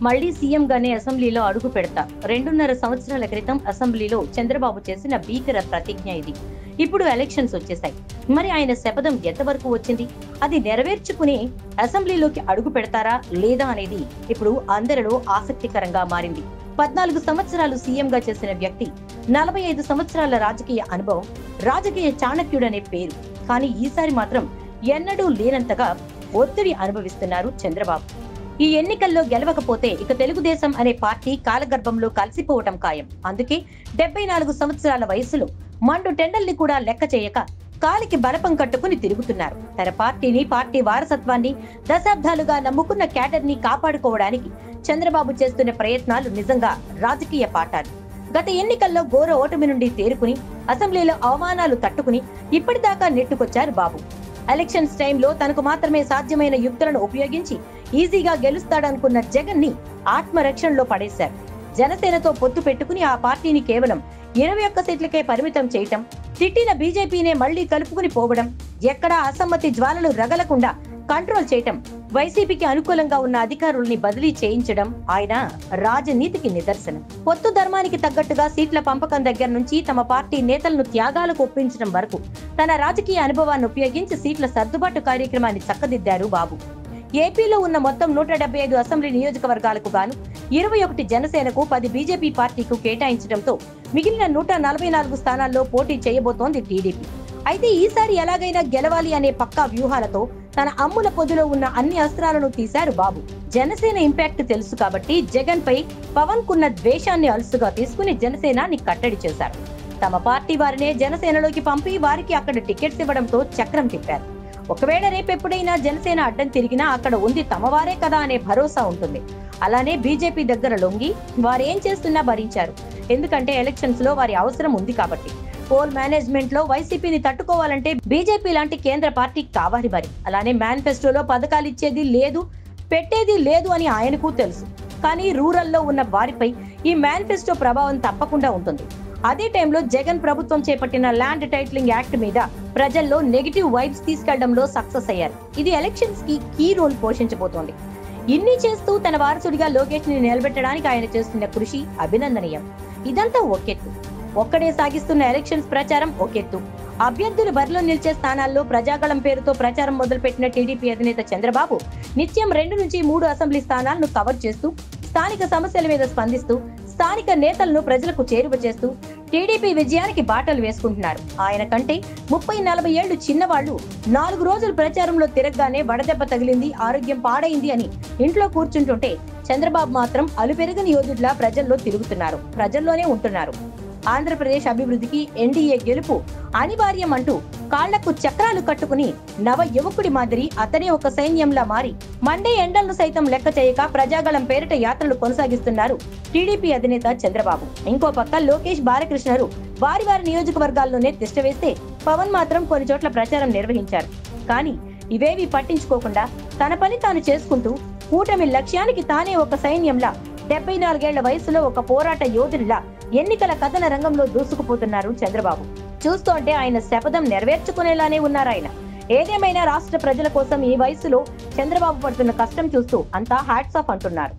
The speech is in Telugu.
మళ్లీ సీఎంగానే అసెంబ్లీలో అడుగు పెడతా. 2.5 సంవత్సరాల క్రితం అసెంబ్లీలో చంద్రబాబు చేసిన భీకర ప్రతిజ్ఞ ఇది. ఇప్పుడు ఎలక్షన్స్ వచ్చేసాయి. మరి ఆయన శపథం ఎంతవరకు వచ్చింది? అది నెరవేర్చుకుని అసెంబ్లీలోకి అడుగు పెడతారా లేదా అనేది ఇప్పుడు అందరిలో ఆసక్తికరంగా మారింది. 14 సంవత్సరాలు సీఎంగా చేసిన వ్యక్తి, 45 సంవత్సరాల రాజకీయ అనుభవం, రాజకీయ చాణక్యుడనే పేరు. కానీ ఈసారి మాత్రం ఎన్నడూ లేనంతగా ఒత్తిడి అనుభవిస్తున్నారు చంద్రబాబు. ఈ ఎన్నికల్లో గెలవకపోతే ఇక తెలుగుదేశం అనే పార్టీ కాలగర్భంలో కలిసిపోవటం ఖాయం. అందుకే 74 సంవత్సరాల వయసులో మండు టెండల్ని కూడా లెక్క చేయక కాలికి బలపం కట్టుకుని తిరుగుతున్నారు. తన పార్టీని, పార్టీ వారసత్వాన్ని దశాబ్దాలుగా నమ్ముకున్న క్యాడర్ని కాపాడుకోవడానికి చంద్రబాబు చేస్తున్న ప్రయత్నాలు నిజంగా రాజకీయ పాఠాలు. గత ఎన్నికల్లో ఘోర ఓటమి నుండి తేరుకుని అసెంబ్లీలో అవమానాలు తట్టుకుని ఇప్పటిదాకా నెట్టుకొచ్చారు బాబు. ఎలక్షన్స్ టైంలో తనకు మాత్రమే సాధ్యమైన యుక్తులను ఉపయోగించి ఈజీగా గెలుస్తాడనుకున్న జగన్ ని ఆత్మరక్షణలో పడేశారు. జనసేనతో పొత్తు పెట్టుకుని ఆ పార్టీని కేవలం 21 సీట్లకే పరిమితం చేయటం, తిట్టిన బీజేపీనే మళ్లీ కలుపుకుని పోవడం, ఎక్కడా అసమ్మతి జ్వాలలు రగలకుండా కంట్రోల్ చేయటం, వైసీపీకి అనుకూలంగా ఉన్న అధికారుల్ని బదిలీ చేయించడం ఆయన రాజనీతికి నిదర్శనం. పొత్తు ధర్మానికి తగ్గట్టుగా సీట్ల పంపకం దగ్గర నుంచి తమ పార్టీ నేతలను త్యాగాలకు ఒప్పించడం వరకు తన రాజకీయ అనుభవాన్ని ఉపయోగించి సీట్ల సర్దుబాటు కార్యక్రమాన్ని చక్కదిద్దారు బాబు. ఏపీలో ఉన్న మొత్తం 175 అసెంబ్లీ నియోజకవర్గాలకు గాను 21 జనసేనకు, 10 బీజేపీ పార్టీకు కేటాయించడంతో మిగిలిన 144 స్థానాల్లో పోటీ చేయబోతోంది టీడీపీ. అయితే ఈసారి ఎలాగైనా గెలవాలి అనే పక్కా వ్యూహాలతో తన అమ్ముల పొదిలో ఉన్న అన్ని అస్త్రాలను తీశారు బాబు. జనసేన ఇంపాక్ట్ తెలుసు కాబట్టి జగన్ పై పవన్ కున్న ద్వేషాన్ని అలుసుగా తీసుకుని జనసేనాన్ని కట్టడి చేశారు. తమ పార్టీ వారినే జనసేనలోకి పంపి వారికి అక్కడ టికెట్స్ ఇవ్వడంతో చక్రం తిప్పారు. ఒకవేళ రేపెప్పుడైనా జనసేన అడ్డం తిరిగినా అక్కడ ఉంది తమవారే కదా అనే భరోసా ఉంటుంది. అలానే బీజేపీ దగ్గర లొంగి వారేం చేస్తున్నా భరించారు. ఎందుకంటే ఎలక్షన్స్ లో వారి అవసరం ఉంది కాబట్టి. పోల్ మేనేజ్మెంట్ లో వైసీపీని తట్టుకోవాలంటే బీజేపీ లాంటి కేంద్ర పార్టీ కావాలి మరి. అలానే మేనిఫెస్టోలో పథకాలు ఇచ్చేది లేదు, పెట్టేది లేదు అని ఆయనకు తెలుసు. కానీ రూరల్లో ఉన్న వారిపై ఈ మేనిఫెస్టో ప్రభావం తప్పకుండా ఉంటుంది. అదే టైంలో జగన్ ప్రభుత్వం చేపట్టిన ల్యాండ్ టైటిలింగ్ యాక్ట్ మీద ప్రజల్లో నెగిటివ్ వైబ్స్ తీసుకెళ్లడంలో సక్సెస్ అయ్యారు. ఇది ఎలక్షన్స్ కి కీ రోల్ పోషించబోతోంది. ఇన్ని చేస్తూ తన వారసుడిగా లోకేష్ ని నిలబెట్టడానికి ఆయన చేస్తున్న కృషి అభినందనీయం. ఇదంతా ఒకెత్తు. ఒక్కడే సాగిస్తున్న ఎలక్షన్స్ ప్రచారం ఒకెత్తు. అభ్యర్థులు బరిలో నిలిచే స్థానాల్లో ప్రజాగళం పేరుతో ప్రచారం మొదలుపెట్టిన టీడీపీ అధినేత చంద్రబాబు నిత్యం 2 నుంచి 3 అసెంబ్లీ స్థానాలను కవర్ చేస్తూ, స్థానిక సమస్యల మీద స్పందిస్తూ, స్థానిక నేతలను ప్రజలకు చేరువ చేస్తూ టీడీపీ విజయానికి బాటలు వేసుకుంటున్నారు. ఆయన కంటే 30-40 ఏళ్లు చిన్నవాళ్లు 4 రోజులు ప్రచారంలో తిరగగానే వడదెబ్బ తగిలింది, ఆరోగ్యం పాడైంది అని ఇంట్లో కూర్చుంటుంటే చంద్రబాబు మాత్రం అలుపెరగని యోధుడిలా ప్రజల్లో తిరుగుతున్నారు, ప్రజల్లోనే ఉంటున్నారు. ఆంధ్రప్రదేశ్ అభివృద్ధికి ఎన్డీఏ గెలుపు అనివార్యం అంటూ కాళ్లకు చక్రాలు కట్టుకుని నవ యువకుడి మాదిరి అతనే ఒక సైన్యంలా మారి మండే ఎండలను సైతం లెక్క చేయక ప్రజాగళం పేరిట యాత్రలు కొనసాగిస్తున్నారు టీడీపీ అధినేత చంద్రబాబు. ఇంకో పక్క లోకేష్, బాలకృష్ణరు వారి నియోజకవర్గాల్లోనే తిష్టవేస్తే పవన్ మాత్రం కొన్ని చోట్ల ప్రచారం నిర్వహించారు. కానీ ఇవేవి పట్టించుకోకుండా తన పని తాను చేసుకుంటూ కూటమి లక్ష్యానికి తానే ఒక సైన్యంలా 74 ఏళ్ల వయసులో ఒక పోరాట యోధుడిలా ఎన్నికల కథన రంగంలో దూసుకుపోతున్నారు చంద్రబాబు. చూస్తుంటే ఆయన శపథం నెరవేర్చుకునేలానే ఉన్నారాయన. ఏదేమైనా రాష్ట్ర ప్రజల కోసం ఈ వయసులో చంద్రబాబు పడుతున్న కష్టం చూస్తూ అంతా హ్యాట్స్ ఆఫ్ అంటున్నారు.